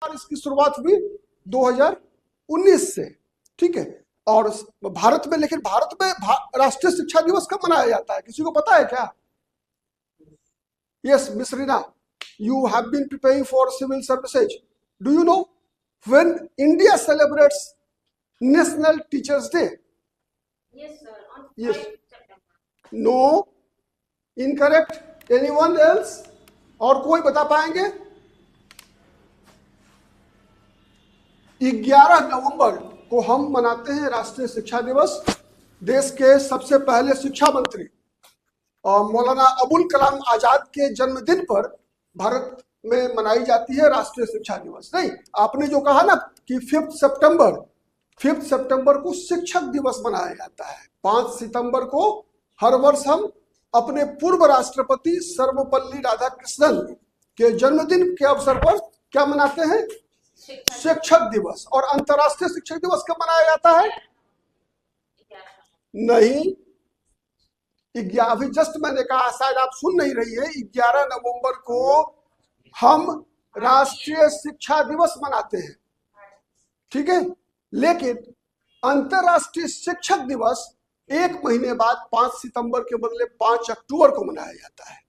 और इसकी शुरुआत हुई 2019 से, ठीक है। और भारत में, लेकिन भारत में राष्ट्रीय शिक्षा दिवस कब मनाया जाता है, किसी को पता है क्या? Yes miss Reena, you have been preparing for civil services. Do you know when India celebrates National Teachers Day? Yes, sir. On Yes. 5 September. No, incorrect. Anyone else? और कोई बता पाएंगे? 11 नवंबर को हम मनाते हैं राष्ट्रीय शिक्षा दिवस। देश के सबसे पहले शिक्षा मंत्री मौलाना अबुल कलाम आजाद के जन्मदिन पर भारत में मनाई जाती है राष्ट्रीय शिक्षा दिवस। नहीं, आपने जो कहा ना कि 5 सितंबर को शिक्षक दिवस मनाया जाता है। 5 सितंबर को हर वर्ष हम अपने पूर्व राष्ट्रपति सर्वपल्ली राधाकृष्णन के जन्मदिन के अवसर पर क्या मनाते हैं? शिक्षक दिवस। और अंतर्राष्ट्रीय शिक्षक दिवस कब मनाया जाता है? नहीं, अभी जस्ट मैंने कहा, शायद आप सुन नहीं रही है, 11 नवंबर को हम राष्ट्रीय शिक्षा दिवस मनाते हैं, ठीक है। लेकिन अंतर्राष्ट्रीय शिक्षक दिवस 1 महीने बाद 5 सितंबर के बदले 5 अक्टूबर को मनाया जाता है,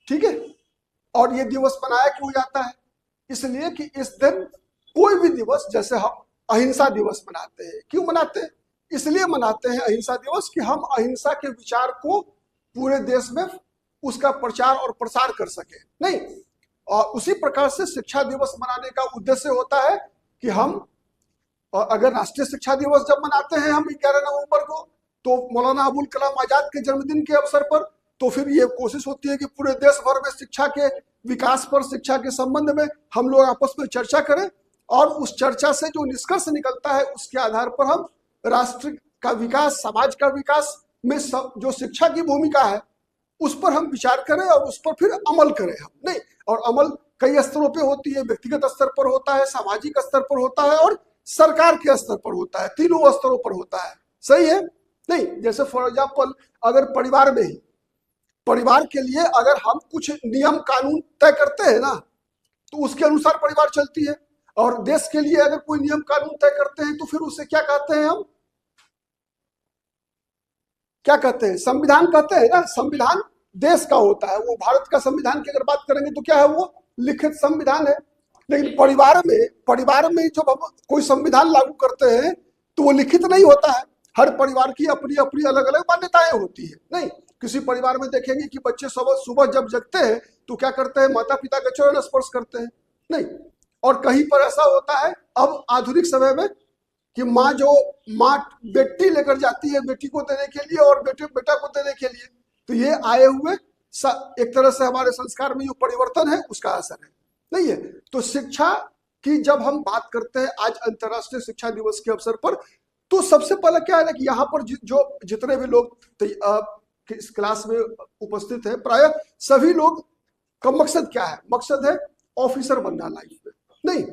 ठीक है। और ये दिवस मनाया क्यों जाता है? इसलिए कि इस दिन कोई भी दिवस, जैसे हम अहिंसा दिवस मनाते हैं, क्यों मनाते हैं? इसलिए मनाते हैं अहिंसा दिवस कि हम अहिंसा के विचार को पूरे देश में उसका प्रचार और प्रसार कर सके। नहीं, और उसी प्रकार से शिक्षा दिवस मनाने का उद्देश्य होता है कि हम, अगर राष्ट्रीय शिक्षा दिवस जब मनाते हैं हम 11 नवंबर को, तो मौलाना अबुल कलाम आजाद के जन्मदिन के अवसर पर, तो फिर ये कोशिश होती है कि पूरे देश भर में शिक्षा के विकास पर, शिक्षा के संबंध में हम लोग आपस में चर्चा करें, और उस चर्चा से जो निष्कर्ष निकलता है उसके आधार पर हम राष्ट्र का विकास, समाज का विकास में जो शिक्षा की भूमिका है उस पर हम विचार करें और उस पर फिर अमल करें हम। नहीं, और अमल कई स्तरों पे होती है, व्यक्तिगत स्तर पर होता है, सामाजिक स्तर पर होता है और सरकार के स्तर पर होता है, तीनों स्तरों पर होता है, सही है। नहीं, जैसे फॉर एग्जाम्पल अगर परिवार में ही, परिवार के लिए अगर हम कुछ नियम कानून तय करते हैं ना, तो उसके अनुसार परिवार चलती है। और देश के लिए अगर कोई नियम कानून तय करते हैं तो फिर उसे क्या कहते हैं? हम क्या कहते हैं? संविधान कहते हैं ना। संविधान देश का होता है, वो भारत का संविधान की अगर बात करेंगे तो क्या है? वो लिखित संविधान है। लेकिन परिवार में जब हम कोई संविधान लागू करते हैं तो वो लिखित नहीं होता है। हर परिवार की अपनी अपनी अलग अलग मान्यताएं होती है। नहीं, किसी परिवार में देखेंगे कि बच्चे सुबह जब जगते हैं तो क्या करते हैं? माता पिता के चरण स्पर्श करते हैं। नहीं, और कहीं पर ऐसा होता है अब आधुनिक समय में कि माँ बेटी लेकर जाती है बेटी को देने के लिए और बेटा को देने के लिए, तो ये आए हुए एक तरह से हमारे संस्कार में जो परिवर्तन है उसका असर है, नहीं है। तो शिक्षा की जब हम बात करते हैं आज अंतर्राष्ट्रीय शिक्षा दिवस के अवसर पर, तो सबसे पहले क्या है ना कि यहाँ पर जो जितने भी लोग इस क्लास में उपस्थित है, प्राय सभी लोग का मकसद क्या है? मकसद है ऑफिसर बनना लाइफ में। नहीं,